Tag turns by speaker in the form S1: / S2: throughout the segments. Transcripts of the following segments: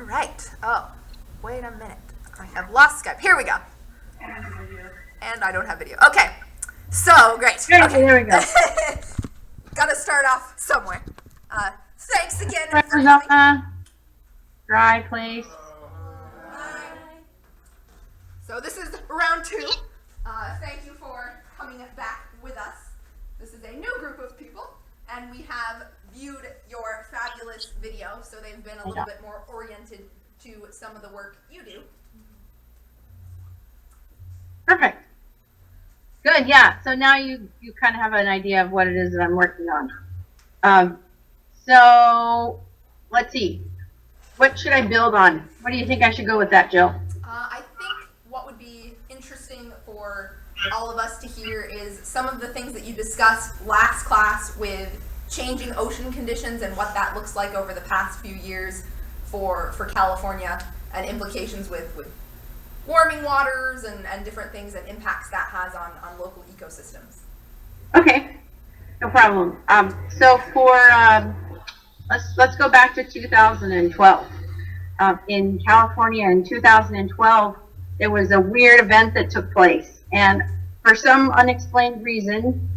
S1: All right. Oh, wait a minute. I have lost Skype. Here we go. And I don't have video. Okay. So, great.
S2: Okay,
S1: Okay.
S2: there we go.
S1: Gotta start off somewhere. Thanks again for coming.
S2: Arizona, dry place.
S1: So this is round 2. Thank you for coming back with us. This is a new group of people, and we have viewed your fabulous video, so they've been a little bit more oriented to some of the work you do.
S2: Perfect. Good, yeah. So now you kind of have an idea of what it is that I'm working on. So let's see. What should I build on? What do you think I should go with that, Jill?
S1: I think what would be interesting for all of us to hear is some of the things that you discussed last class with changing ocean conditions and what that looks like over the past few years for California, and implications with warming waters and different things and impacts that has on local ecosystems.
S2: Okay, no problem. So for let's go back to 2012. In California in 2012, there was a weird event that took place, and for some unexplained reason,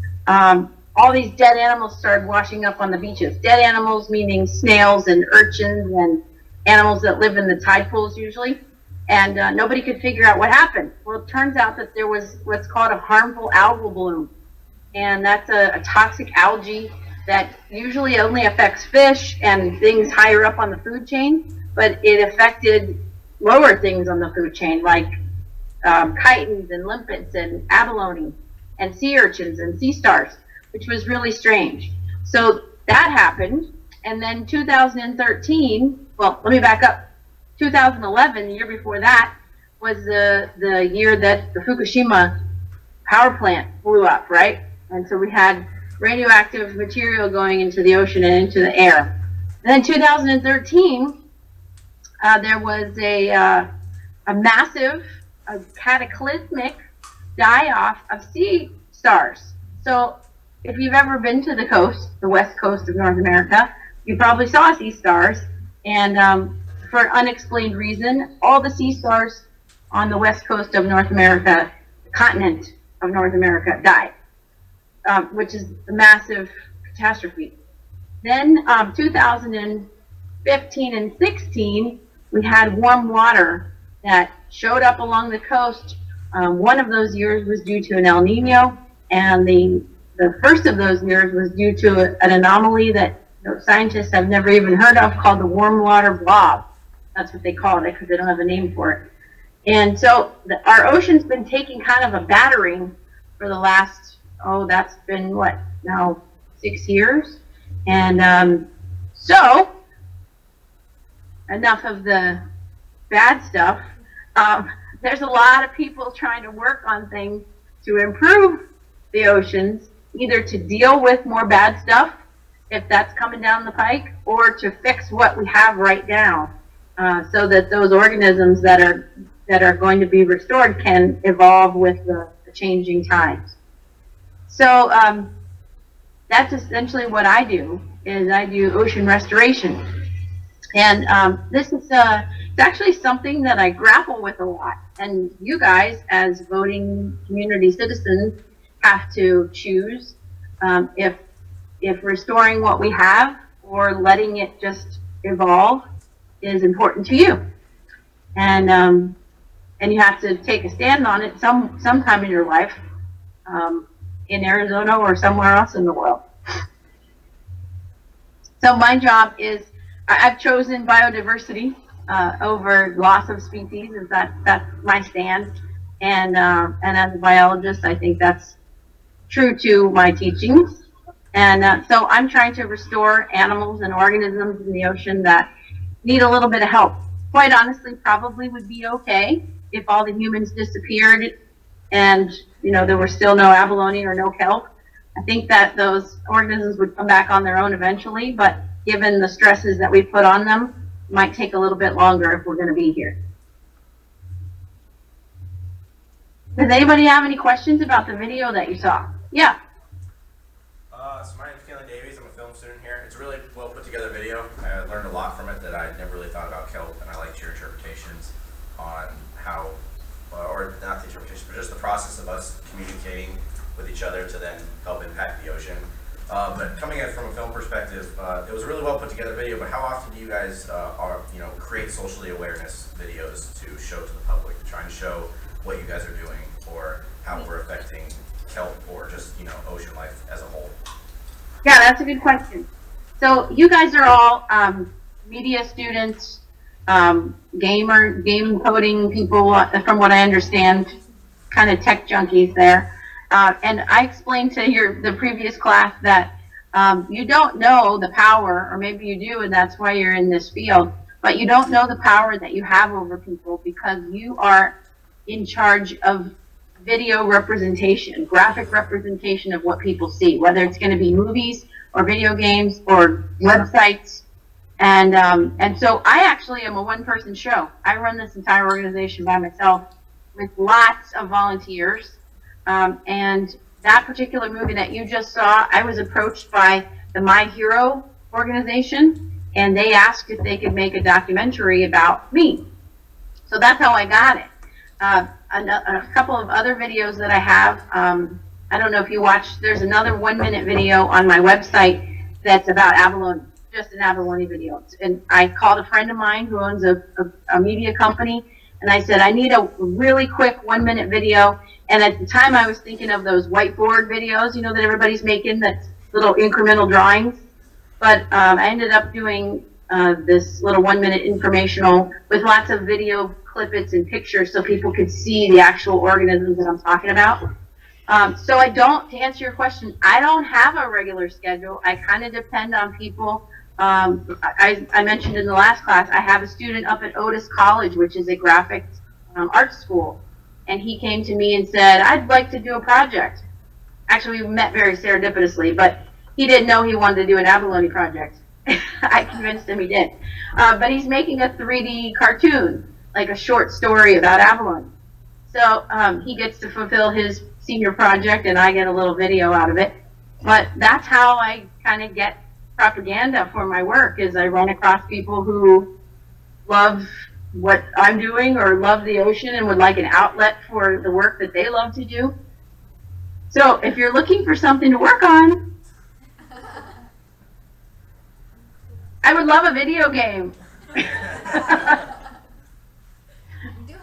S2: all these dead animals started washing up on the beaches. Dead animals meaning snails and urchins and animals that live in the tide pools usually. And nobody could figure out what happened. Well, it turns out that there was what's called a harmful algal bloom. And that's a toxic algae that usually only affects fish and things higher up on the food chain, but it affected lower things on the food chain, like chitons and limpets and abalone and sea urchins and sea stars, which was really strange. So that happened. And then 2013, well, let me back up. 2011, the year before that, was the year that the Fukushima power plant blew up, right? And so we had radioactive material going into the ocean and into the air. And then 2013, there was a massive, cataclysmic die-off of sea stars. So if you've ever been to the coast, the west coast of North America, you probably saw sea stars. And for an unexplained reason, all the sea stars on the west coast of North America, the continent of North America, died, which is a massive catastrophe. Then 2015 and 16, we had warm water that showed up along the coast. One of those years was due to an El Nino, and the first of those years was due to an anomaly that scientists have never even heard of called the warm water blob. That's what they call it because they don't have a name for it. And so our ocean's been taking kind of a battering for the last, that's been what, now 6 years? And so, enough of the bad stuff. There's a lot of people trying to work on things to improve the oceans, either to deal with more bad stuff, if that's coming down the pike, or to fix what we have right now, so that those organisms that are going to be restored can evolve with the changing times. So that's essentially what I do, is I do ocean restoration. And this is it's actually something that I grapple with a lot. And you guys, as voting community citizens, have to choose if restoring what we have or letting it just evolve is important to you. And you have to take a stand on it sometime in your life, in Arizona or somewhere else in the world. So my job is, I've chosen biodiversity over loss of species. That's my stand. And as a biologist, I think that's true to my teachings. And so I'm trying to restore animals and organisms in the ocean that need a little bit of help. Quite honestly, probably would be okay if all the humans disappeared and there were still no abalone or no kelp. I think that those organisms would come back on their own eventually, but given the stresses that we put on them, it might take a little bit longer if we're going to be here. Does anybody have any questions about the video that you saw? Yeah.
S3: So my name's I'm a film student here. It's a really well put together video. I learned a lot from it that I never really thought about kelp, and I interpretations on how, or not the interpretation, but just the process of us communicating with each other to then help impact the ocean. But coming at it from a film perspective, it was a really well put together video. But how often do you guys create socially awareness videos to show to the public, trying to show what you guys are doing or how we're affecting kelp or just ocean life as a whole?
S2: Yeah, that's a good question. So you guys are all media students, game coding people, from what I understand, kind of tech junkies there. And I explained to the previous class that you don't know the power, or maybe you do, and that's why you're in this field, but you don't know the power that you have over people because you are in charge of video representation, graphic representation of what people see, whether it's going to be movies or video games or websites. And so I actually am a one-person show. I run this entire organization by myself with lots of volunteers. And that particular movie that you just saw, I was approached by the My Hero organization, and they asked if they could make a documentary about me. So that's how I got it. A couple of other videos that I have, I don't know if you watched, there's another 1-minute video on my website that's about abalone, just an abalone video. And I called a friend of mine who owns a media company, and I said, I need a really quick 1-minute video. And at the time I was thinking of those whiteboard videos, that everybody's making, that's little incremental drawings. But I ended up doing this little 1-minute informational with lots of video clippets and pictures so people could see the actual organisms that I'm talking about. So to answer your question, I don't have a regular schedule. I kind of depend on people. I mentioned in the last class, I have a student up at Otis College, which is a graphic art school. And he came to me and said, I'd like to do a project. Actually, we met very serendipitously, but he didn't know he wanted to do an abalone project. I convinced him he did. But he's making a 3D cartoon, like a short story about abalone. So he gets to fulfill his senior project, and I get a little video out of it. But that's how I kind of get propaganda for my work, is I run across people who love what I'm doing or love the ocean and would like an outlet for the work that they love to do. So if you're looking for something to work on, I would love a video game.
S1: We do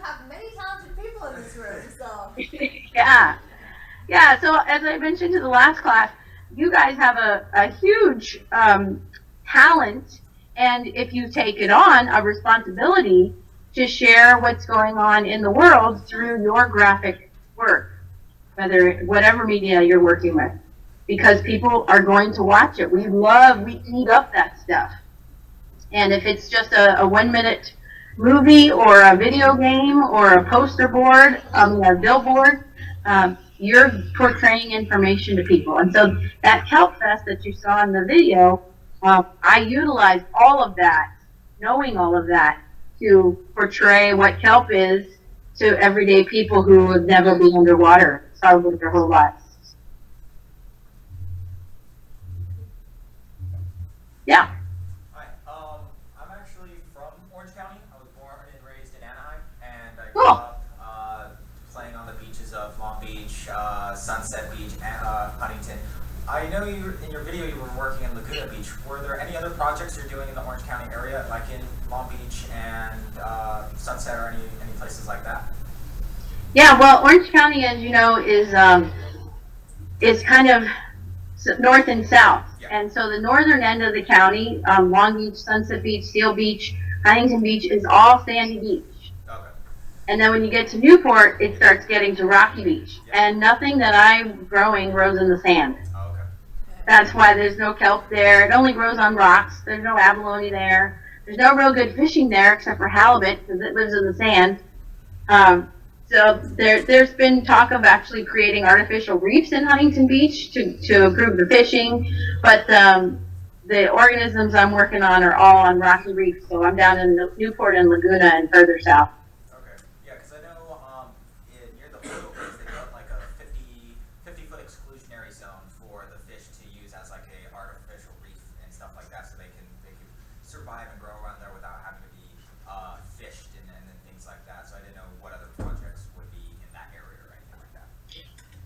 S1: have many talented people in this room, so. Yeah, so as I mentioned to the last class, you guys have a huge talent, and if you take it on, a responsibility to share what's going on in the world through your graphic work, whatever media you're working with, because people are going to watch it. We eat up that stuff. And if it's just a 1-minute movie or a video game or a poster board, a billboard, you're portraying information to people. And so that Kelp Fest that you saw in the video, I utilized all of that, knowing all of that, to portray what kelp is to everyday people who would never be underwater, starving their whole lives. Yeah.
S4: Hi, I'm actually from Orange County. I was born and raised in Anaheim, and I
S2: Cool.
S4: grew up playing on the beaches of Long Beach, Sunset Beach, and Huntington. I know in your video you were working in Laguna Beach. Were there any other projects you're doing in the Orange County area, like in Long Beach and Sunset, or any places like that?
S2: Yeah, well, Orange County, as you know, is kind of north and south.
S4: Yeah.
S2: And so the northern end of the county, Long Beach, Sunset Beach, Seal Beach, Huntington Beach, is all sandy beach.
S4: Okay.
S2: And then when you get to Newport, it starts getting to Rocky Beach.
S4: Yeah.
S2: And nothing that I'm growing grows in the sand.
S4: Oh, okay.
S2: That's why there's no kelp there. It only grows on rocks. There's no abalone there. There's no real good fishing there except for halibut, because it lives in the sand. So there's been talk of actually creating artificial reefs in Huntington Beach to improve the fishing, but the organisms I'm working on are all on rocky reefs. So I'm down in Newport and Laguna and further south.
S4: Okay. Yeah, because I know near the oil place they built like a 50-foot exclusionary zone for the fish to use as like a artificial reef and stuff like that, so they can survive and grow around there without having to be fished and then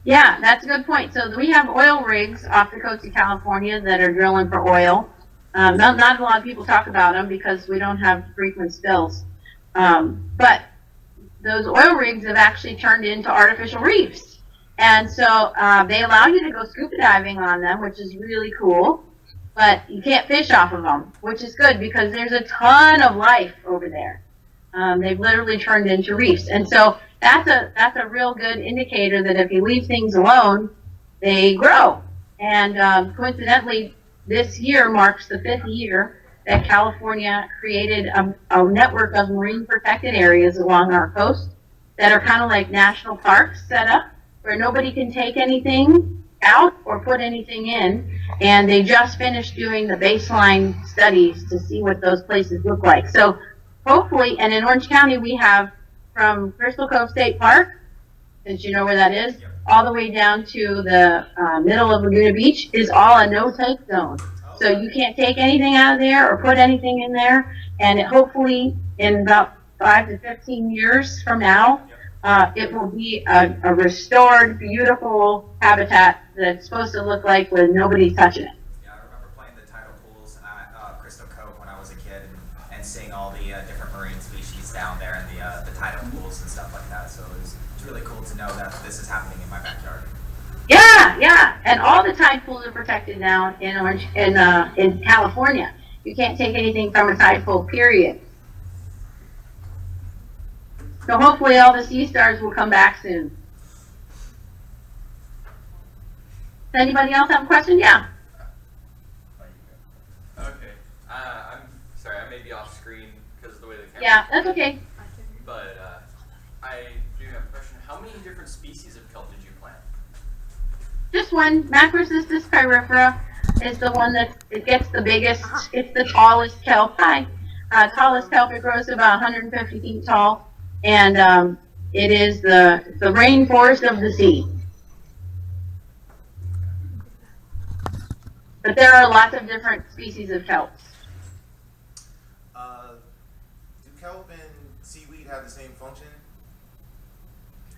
S2: Yeah, that's a good point. So we have oil rigs off the coast of California that are drilling for oil. Not a lot of people talk about them because we don't have frequent spills. But those oil rigs have actually turned into artificial reefs. And so they allow you to go scuba diving on them, which is really cool. But you can't fish off of them, which is good because there's a ton of life over there. They've literally turned into reefs. And so that's a real good indicator that if you leave things alone, they grow. And coincidentally, this year marks the 5th year that California created a network of marine protected areas along our coast that are kind of like national parks set up where nobody can take anything out or put anything in. And they just finished doing the baseline studies to see what those places look like. So hopefully, and in Orange County, we have from Crystal Cove State Park, since you know where that is, all the way down to the middle of Laguna Beach is all a no-take zone. So you can't take anything out of there or put anything in there. And hopefully, in about 5 to 15 years from now, it will be a restored, beautiful habitat that's supposed to look like when nobody's touching it.
S4: Yeah, I remember playing the tidal pools at Crystal Cove when I was a kid and seeing all the different marine species down there and the tidal pools and stuff like that. So it's really cool to know that this is happening in my backyard.
S2: Yeah, and all the tide pools are protected now in California. You can't take anything from a tide pool, period. So hopefully all the sea stars will come back soon. Does anybody else have a question? Yeah.
S5: Okay. I'm sorry, I may be off screen because of the way the camera.
S2: Yeah, that's okay.
S5: But I do have a question. How many different species of kelp did you plant?
S2: Just one. Macrocystis pyrifera is the one that it gets the biggest. It's the tallest kelp. Tallest kelp. It grows to about 150 feet tall, and it is the rainforest of the sea. But there are lots of different species of kelps.
S6: Do kelp and seaweed have the same function?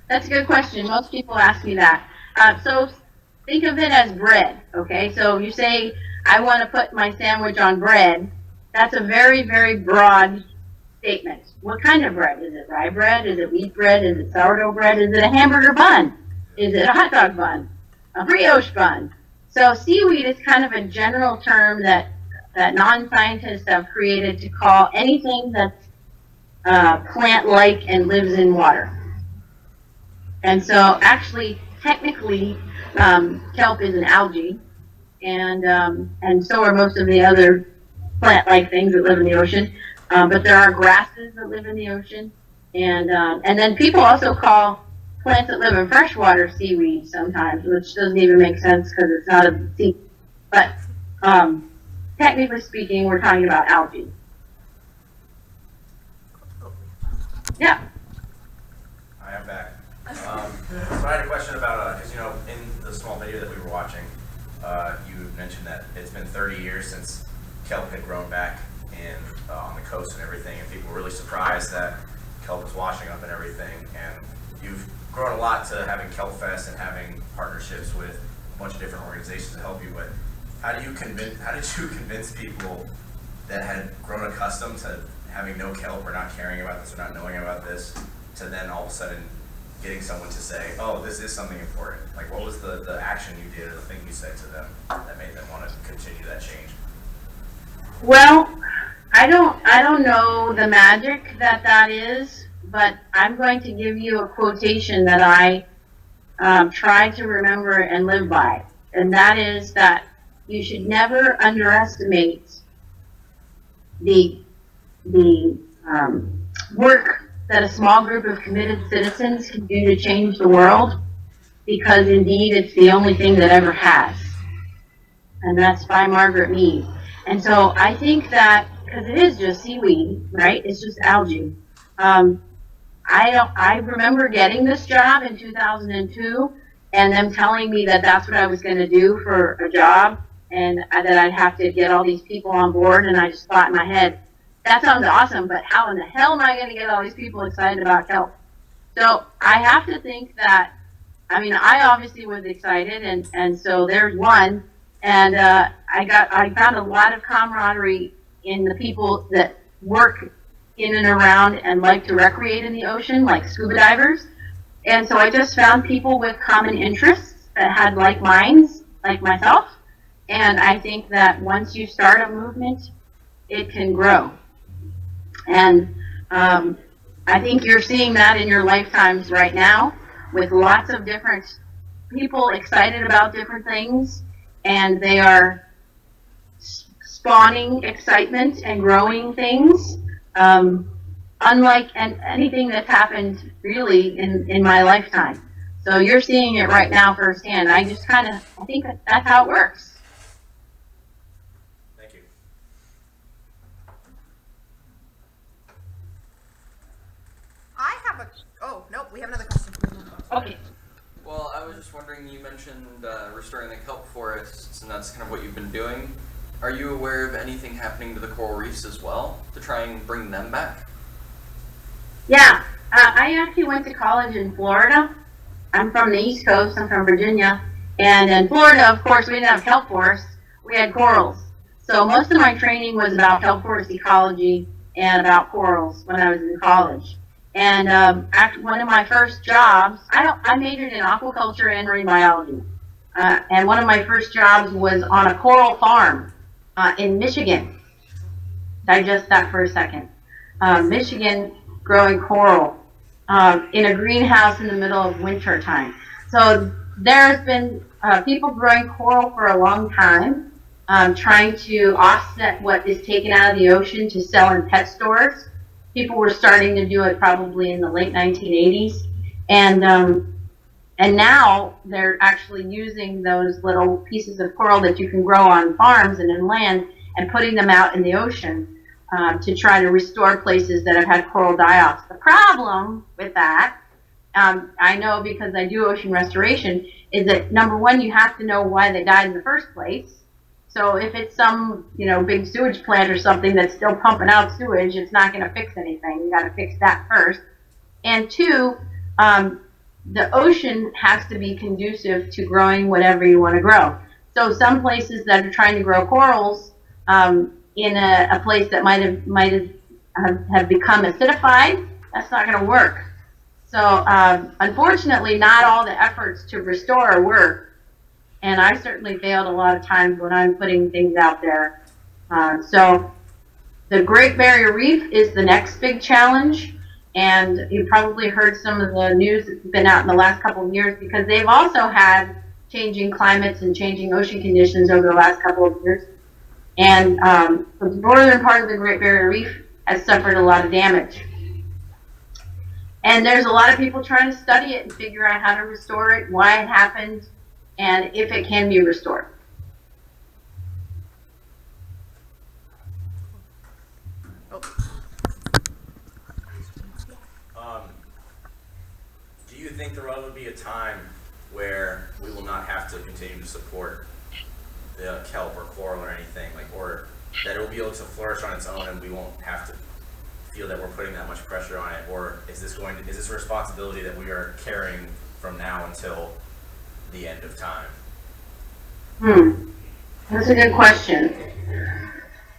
S2: That's a good question. Most people ask me that. So think of it as bread, okay? So you say, I want to put my sandwich on bread. That's a very, very broad statement. What kind of bread? Is it rye bread? Is it wheat bread? Is it sourdough bread? Is it a hamburger bun? Is it a hot dog bun? A brioche bun? So seaweed is kind of a general term that non-scientists have created to call anything that's plant-like and lives in water. And so actually, technically, kelp is an algae, and so are most of the other plant-like things that live in the ocean. But there are grasses that live in the ocean, and then people also call plants that live in freshwater seaweed sometimes, which doesn't even make sense because it's not a sea. But technically speaking, we're talking about algae. Yeah.
S3: I am back. So I had a question about, because in the small video that we were watching, you mentioned that it's been 30 years since kelp had grown back on the coast and everything, and people were really surprised that kelp was washing up and everything. And you've grown a lot to having Kelp Fest and having partnerships with a bunch of different organizations to help you. But how did you convince people that had grown accustomed to having no kelp or not caring about this or not knowing about this, to then all of a sudden getting someone to say, oh, this is something important? Like, what was the action you did or the thing you said to them that made them want to continue that change?
S2: Well, I don't know the magic that is, but I'm going to give you a quotation that I try to remember and live by, and that is that you should never underestimate the work that a small group of committed citizens can do to change the world, because indeed it's the only thing that ever has. And that's by Margaret Mead. And so I think that, because it is just seaweed, right? It's just algae. I remember getting this job in 2002 and them telling me that that's what I was going to do for a job, and that I'd have to get all these people on board. And I just thought in my head, that sounds awesome, but how in the hell am I going to get all these people excited about kelp? So I have to think that I mean, I obviously was excited, and so there's one, and I found a lot of camaraderie in the people that work in and around and like to recreate in the ocean, like scuba divers. And so I just found people with common interests that had like minds, like myself. And I think that once you start a movement, it can grow. And I think you're seeing that in your lifetimes right now with lots of different people excited about different things, and they are spawning excitement and growing things. Unlike anything that's happened really in my lifetime. So you're seeing it right now firsthand. I think that's how it works.
S3: Thank you.
S1: I have a. Oh nope, we have another question.
S2: Okay.
S5: Well, I was just wondering, you mentioned restoring the kelp forests, and that's kind of what you've been doing. Are you aware of anything happening to the coral reefs as well, to try and bring them back?
S2: Yeah, I actually went to college in Florida. I'm from the East Coast. I'm from Virginia. And in Florida, of course, we didn't have kelp forests. We had corals. So most of my training was about kelp forest ecology and about corals when I was in college. And after one of my first jobs, I majored in aquaculture and marine biology. And one of my first jobs was on a coral farm in Michigan. Digest that for a second. Michigan growing coral in a greenhouse in the middle of winter time. So there's been people growing coral for a long time, trying to offset what is taken out of the ocean to sell in pet stores. People were starting to do it probably in the late 1980s, and now they're actually using those little pieces of coral that you can grow on farms and inland and putting them out in the ocean. To try to restore places that have had coral die-offs. The problem with that, I know because I do ocean restoration, is that number one, you have to know why they died in the first place. So if it's some, big sewage plant or something that's still pumping out sewage, it's not going to fix anything. You got to fix that first. And two, the ocean has to be conducive to growing whatever you want to grow. So some places that are trying to grow corals, in a place that might have become acidified, that's not going to work. So unfortunately, not all the efforts to restore work, and I certainly failed a lot of times when I'm putting things out there. So the Great Barrier Reef is the next big challenge, and you probably heard some of the news that's been out in the last couple of years because they've also had changing climates and changing ocean conditions over the last couple of years. And the northern part of the Great Barrier Reef has suffered a lot of damage. And there's a lot of people trying to study it and figure out how to restore it, why it happened, and if it can be restored.
S3: Do you think there will be a time where we will not have to continue to support the kelp or coral or anything, or that it will be able to flourish on its own and we won't have to feel that we're putting that much pressure on it? Or is this a responsibility that we are carrying from now until the end of time?
S2: That's a good question.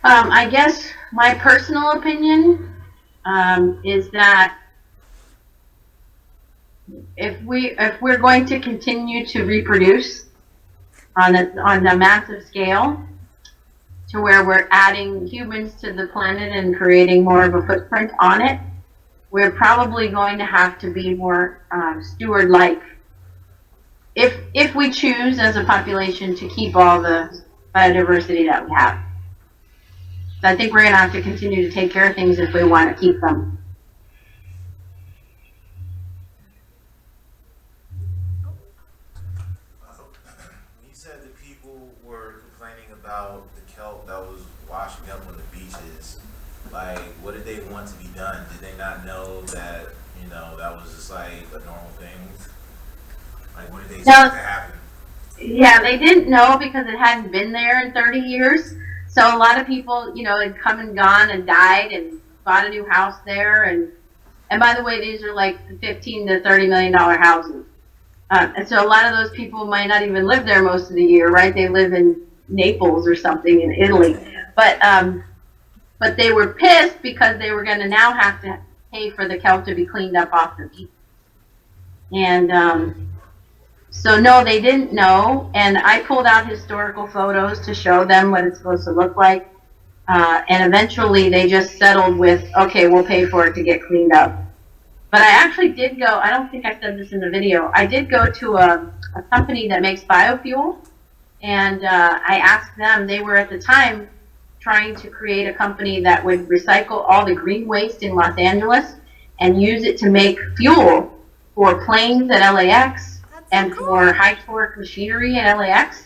S2: I guess my personal opinion is that if we're going to continue to reproduce on a massive scale, to where we're adding humans to the planet and creating more of a footprint on it, we're probably going to have to be more steward-like. If we choose as a population to keep all the biodiversity that we have. So I think we're going to have to continue to take care of things if we want to keep them.
S6: You said that people were complaining about the kelp that was washing up on the beaches. Like, what did they want to be done? Did they not know that, that was just like a normal thing? Like, what did they expect to happen?
S2: Yeah, they didn't know because it hadn't been there in 30 years. So a lot of people, had come and gone and died and bought a new house there. And by the way, these are like $15 to $30 million houses. And so a lot of those people might not even live there most of the year, right? They live in Naples or something in Italy. But they were pissed because they were going to now have to pay for the kelp to be cleaned up off the beach. And so no, they didn't know. And I pulled out historical photos to show them what it's supposed to look like. And eventually they just settled with, okay, we'll pay for it to get cleaned up. But I actually did go, I don't think I said this in the video, I did go to a company that makes biofuel, and I asked them, they were at the time trying to create a company that would recycle all the green waste in Los Angeles and use it to make fuel for planes at LAX and for high torque machinery at LAX.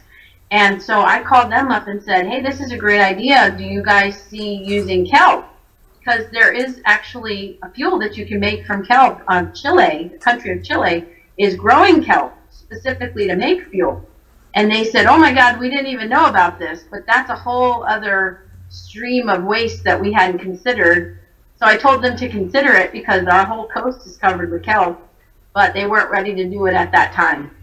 S2: And so I called them up and said, hey, this is a great idea. Do you guys see using kelp? Because there is actually a fuel that you can make from kelp. Chile, the country of Chile, is growing kelp specifically to make fuel. And they said, oh my God, we didn't even know about this, but that's a whole other stream of waste that we hadn't considered. So I told them to consider it because our whole coast is covered with kelp, but they weren't ready to do it at that time.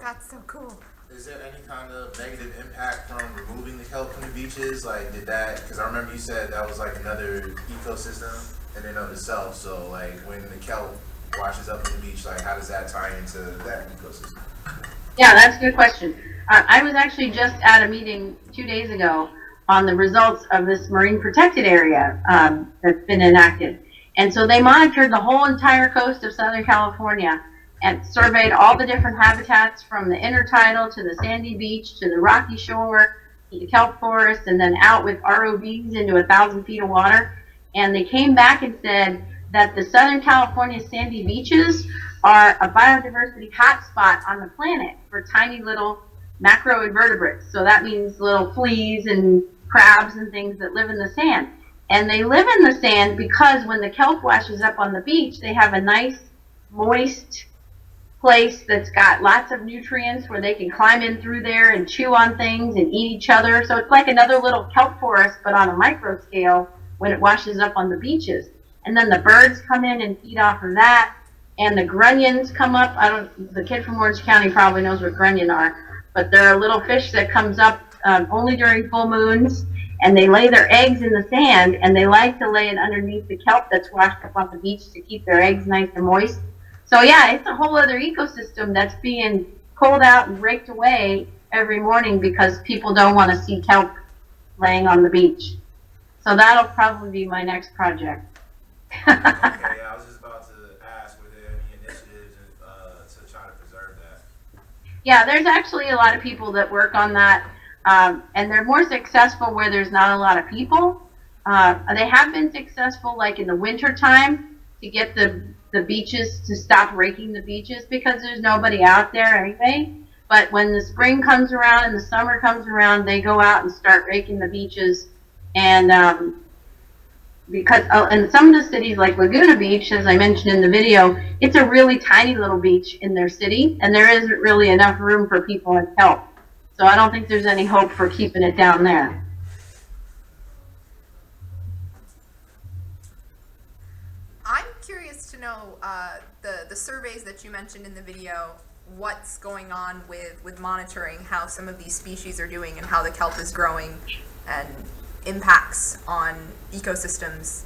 S1: That's so cool.
S6: Is there any kind of negative impact from removing the kelp from the beaches? Like, did that, because I remember you said that was like another ecosystem in and of itself. So, like, when the kelp washes up on the beach, like, how does that tie into that ecosystem?
S2: Yeah, that's a good question. I was actually just at a meeting 2 days ago on the results of this marine protected area that's been enacted. And so they monitored the whole entire coast of Southern California and surveyed all the different habitats from the intertidal to the sandy beach to the rocky shore to the kelp forest, and then out with ROVs into 1,000 feet of water. And they came back and said that the Southern California sandy beaches are a biodiversity hotspot on the planet for tiny little macroinvertebrates. So that means little fleas and crabs and things that live in the sand. And they live in the sand because when the kelp washes up on the beach, they have a nice, moist place that's got lots of nutrients where they can climb in through there and chew on things and eat each other. So it's like another little kelp forest, but on a micro scale when it washes up on the beaches. And then the birds come in and feed off of that. And the grunions come up. The kid from Orange County probably knows what grunion are, but they're a little fish that comes up only during full moons, and they lay their eggs in the sand, and they like to lay it underneath the kelp that's washed up on the beach to keep their eggs nice and moist. So yeah, it's a whole other ecosystem that's being pulled out and raked away every morning because people don't want to see kelp laying on the beach. So that'll probably be my next project.
S6: Okay, I was just about to ask, were there any initiatives to try to preserve that?
S2: Yeah, there's actually a lot of people that work on that, and they're more successful where there's not a lot of people. They have been successful like in the winter time to get the beaches to stop raking the beaches because there's nobody out there anyway. But when the spring comes around and the summer comes around, they go out and start raking the beaches. And because in some of the cities like Laguna Beach, as I mentioned in the video, it's a really tiny little beach in their city, and there isn't really enough room for people and kelp. So I don't think there's any hope for keeping it down there.
S1: I'm curious to know the surveys that you mentioned in the video, what's going on with monitoring how some of these species are doing and how the kelp is growing and impacts on ecosystems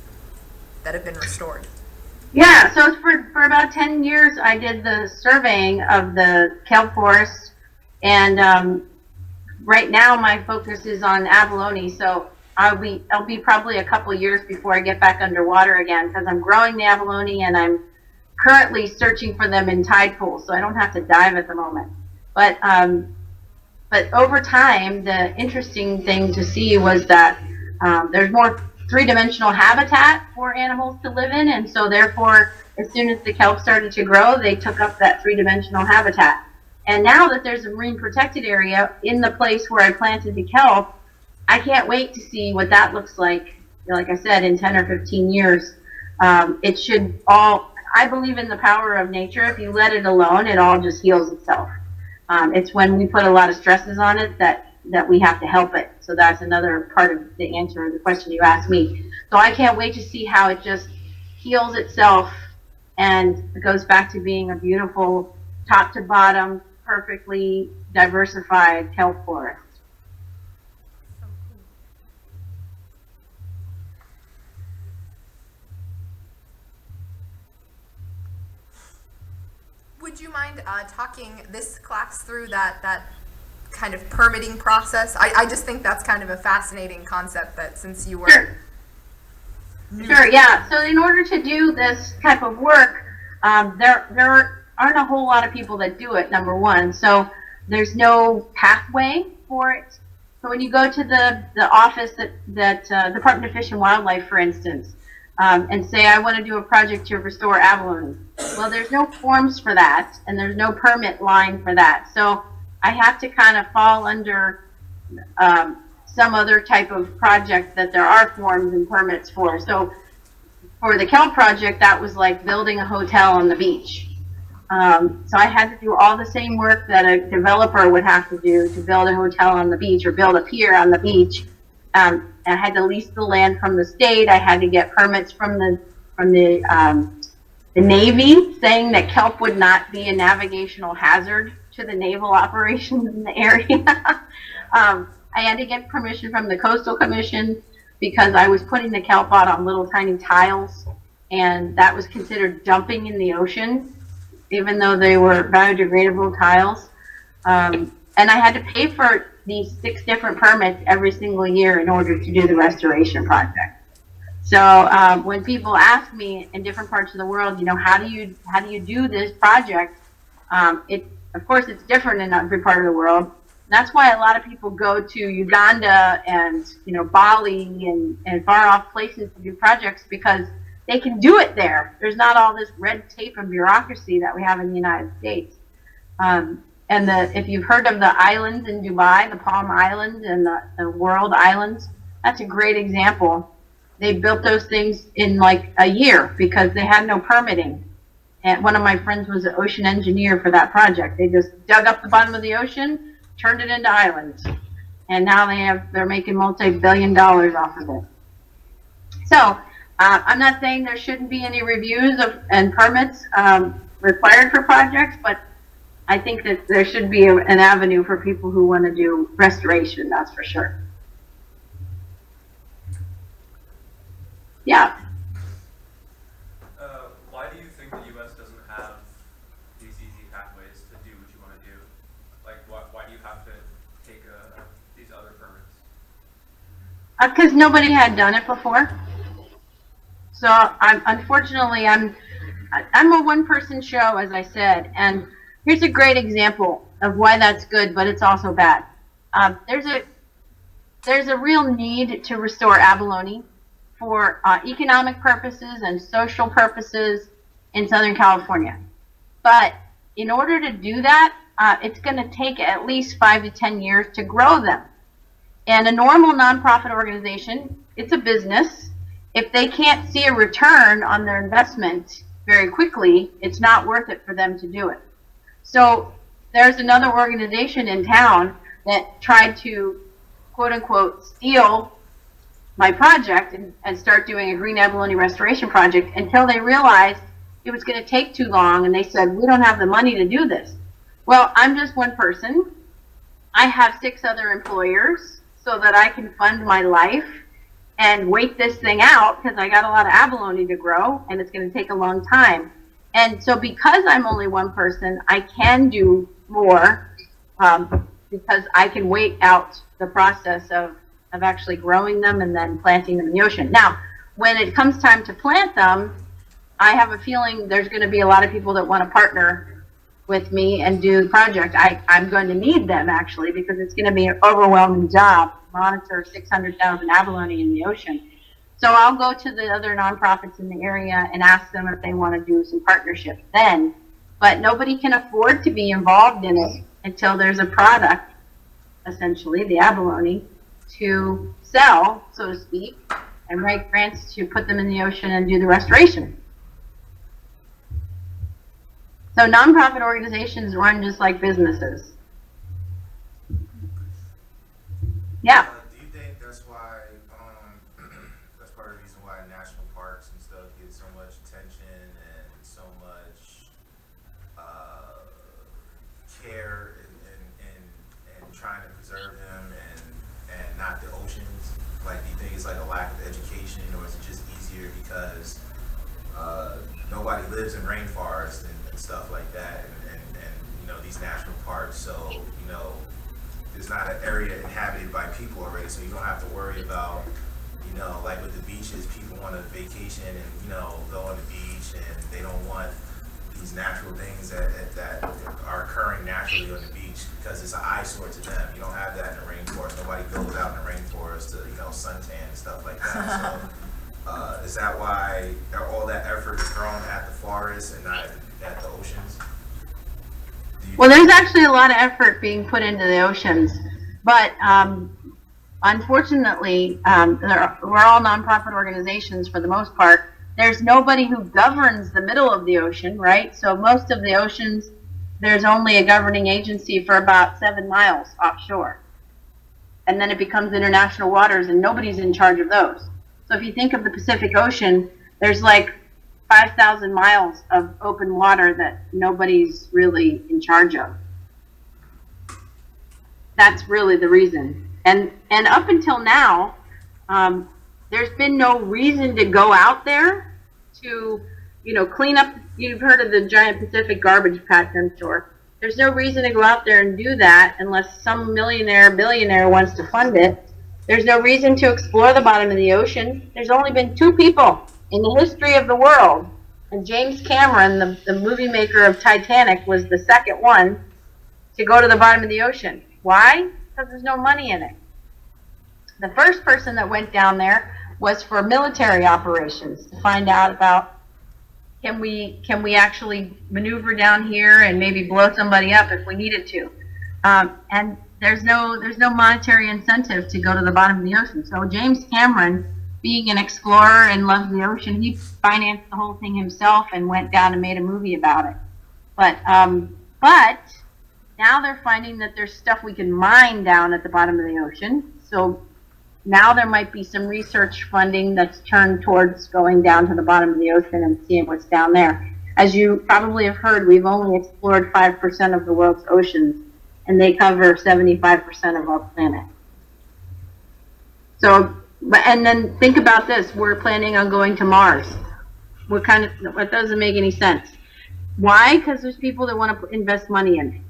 S1: that have been restored.
S2: Yeah, so for about 10 years I did the surveying of the kelp forest, and right now my focus is on abalone, so I'll be probably a couple years before I get back underwater again because I'm growing the abalone and I'm currently searching for them in tide pools, so I don't have to dive at the moment. But over time, the interesting thing to see was that there's more three-dimensional habitat for animals to live in, and so therefore, as soon as the kelp started to grow, they took up that three-dimensional habitat. And now that there's a marine protected area in the place where I planted the kelp, I can't wait to see what that looks like I said, in 10 or 15 years. It should all, I believe in the power of nature. If you let it alone, it all just heals itself. It's when we put a lot of stresses on it that we have to help it. So that's another part of the answer to the question you asked me. So I can't wait to see how it just heals itself and it goes back to being a beautiful, top to bottom, perfectly diversified kelp forest.
S1: Would you mind talking this class through that kind of permitting process? I just think that's kind of a fascinating concept that since you were...
S2: Sure. Sure, yeah. So in order to do this type of work, there aren't a whole lot of people that do it, number one. So there's no pathway for it. So when you go to the office that Department of Fish and Wildlife, for instance, and say, I want to do a project to restore abalone. Well, there's no forms for that, and there's no permit line for that. So I have to kind of fall under some other type of project that there are forms and permits for. So for the kelp project, that was like building a hotel on the beach. So I had to do all the same work that a developer would have to do to build a hotel on the beach or build a pier on the beach. I had to lease the land from the state. I had to get permits from the Navy saying that kelp would not be a navigational hazard to the naval operations in the area. I had to get permission from the Coastal Commission because I was putting the kelp out on little tiny tiles, and that was considered dumping in the ocean, even though they were biodegradable tiles. And I had to pay for these 6 different permits every single year in order to do the restoration project. So when people ask me in different parts of the world, how do you do this project? Of course, it's different in every part of the world. That's why a lot of people go to Uganda and Bali and far off places to do projects, because they can do it there. There's not all this red tape and bureaucracy that we have in the United States. If you've heard of the islands in Dubai, the Palm Islands and the World Islands, that's a great example. They built those things in like a year because they had no permitting. And one of my friends was an ocean engineer for that project. They just dug up the bottom of the ocean, turned it into islands, and now they're making multi-billion dollars off of it. So I'm not saying there shouldn't be any reviews and permits required for projects, but I think that there should be an avenue for people who want to do restoration, that's for sure. Yeah.
S7: Why do you think the U.S. doesn't have these easy pathways to do what you want to do? Like, why do you have to take these other permits?
S2: Because nobody had done it before. So unfortunately, I'm a one-person show, as I said, and here's a great example of why that's good, but it's also bad. There's a real need to restore abalone for economic purposes and social purposes in Southern California. But in order to do that, it's going to take at least 5 to 10 years to grow them. And a normal nonprofit organization, it's a business. If they can't see a return on their investment very quickly, it's not worth it for them to do it. So there's another organization in town that tried to, quote unquote, steal my project and start doing a green abalone restoration project until they realized it was going to take too long, and they said, we don't have the money to do this. Well, I'm just one person. I have 6 other employers so that I can fund my life and wait this thing out, because I got a lot of abalone to grow and it's going to take a long time. And so because I'm only one person, I can do more because I can wait out the process of actually growing them and then planting them in the ocean. Now, when it comes time to plant them, I have a feeling there's going to be a lot of people that want to partner with me and do the project. I'm going to need them, actually, because it's going to be an overwhelming job to monitor 600,000 abalone in the ocean. So I'll go to the other nonprofits in the area and ask them if they want to do some partnership then. But nobody can afford to be involved in it until there's a product, essentially, the abalone, to sell, so to speak, and write grants to put them in the ocean and do the restoration. So nonprofit organizations run just like businesses. Yeah.
S6: Do you think that's why, that's part of the reason why national parks and stuff get so much attention and so much care in trying to preserve them and not the oceans? Like, do you think it's like a lack of education, or is it just easier because nobody lives in rainforests and stuff like that, and you know, these national parks, so you know, there's not an area inhabited by people already, so you don't have to worry about, you know, like with the beaches, people want to vacation and, you know, go on the beach, and they don't want these natural things that are occurring naturally on the beach because it's an eyesore to them. You don't have that in the rainforest. Nobody goes out in the rainforest to, you know, suntan and stuff like that. So is that why all that effort is thrown at the forests and not at the oceans?
S2: Well, there's actually a lot of effort being put into the oceans, but unfortunately, we're all nonprofit organizations for the most part. There's nobody who governs the middle of the ocean, right? So most of the oceans, there's only a governing agency for about 7 miles offshore. And then it becomes international waters, and nobody's in charge of those. So if you think of the Pacific Ocean, there's like 5,000 miles of open water that nobody's really in charge of. That's really the reason. And up until now, there's been no reason to go out there to, you know, clean up. You've heard of the giant Pacific garbage patch, I'm sure. There's no reason to go out there and do that unless some millionaire, billionaire wants to fund it. There's no reason to explore the bottom of the ocean. There's only been 2 people in the history of the world, and James Cameron, the movie maker of Titanic, was the second one to go to the bottom of the ocean. Why? Because there's no money in it. The first person that went down there was for military operations, to find out about, can we actually maneuver down here and maybe blow somebody up if we needed to. And there's no monetary incentive to go to the bottom of the ocean. So James Cameron, being an explorer and loves the ocean, he financed the whole thing himself and went down and made a movie about it. But now they're finding that there's stuff we can mine down at the bottom of the ocean. So now there might be some research funding that's turned towards going down to the bottom of the ocean and seeing what's down there. As you probably have heard, we've only explored 5% of the world's oceans, and they cover 75% of our planet. So, and then think about this, we're planning on going to Mars. That doesn't make any sense. Why? Because there's people that want to invest money in it.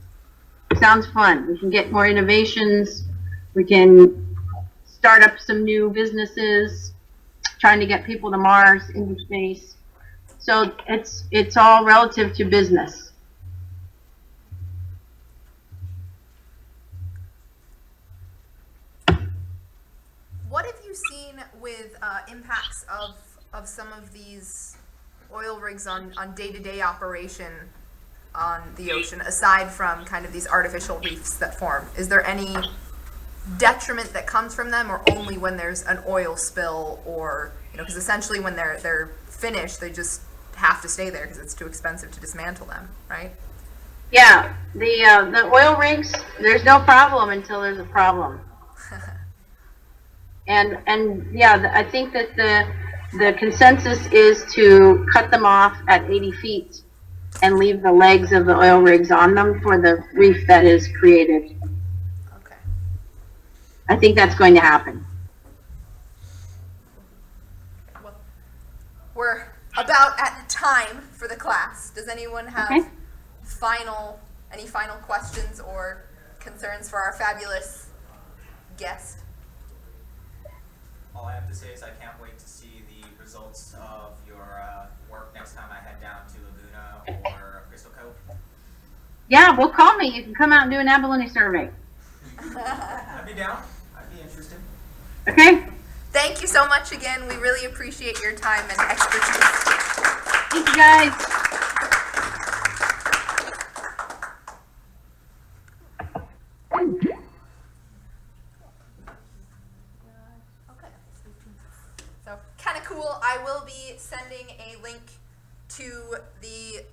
S2: Sounds fun. We can get more innovations. We can start up some new businesses, trying to get people to Mars, into space. So it's all relative to business.
S1: What have you seen with impacts of some of these oil rigs on day-to-day operation on the ocean, aside from kind of these artificial reefs that form? Is there any detriment that comes from them, or only when there's an oil spill, or, you know, because essentially when they're finished, they just have to stay there because it's too expensive to dismantle them, right?
S2: Yeah, the oil rigs, there's no problem until there's a problem. And yeah, I think that the consensus is to cut them off at 80 feet and leave the legs of the oil rigs on them for the reef that is created.
S1: Okay.
S2: I think that's going to happen.
S1: Well, we're about at the time for the class. Does anyone have
S2: Okay.
S1: any final questions or concerns for our fabulous guest?
S4: All I have to say is I can't wait to see the results of your work next time I head down to Laguna or Crystal Cove.
S2: Yeah, well, call me. You can come out and do an abalone survey.
S4: I'd be down. I'd be interested.
S2: Okay?
S1: Thank you so much again. We really appreciate your time and expertise.
S2: Thank you, guys.
S1: Okay. So kind of cool. I will be sending a link to the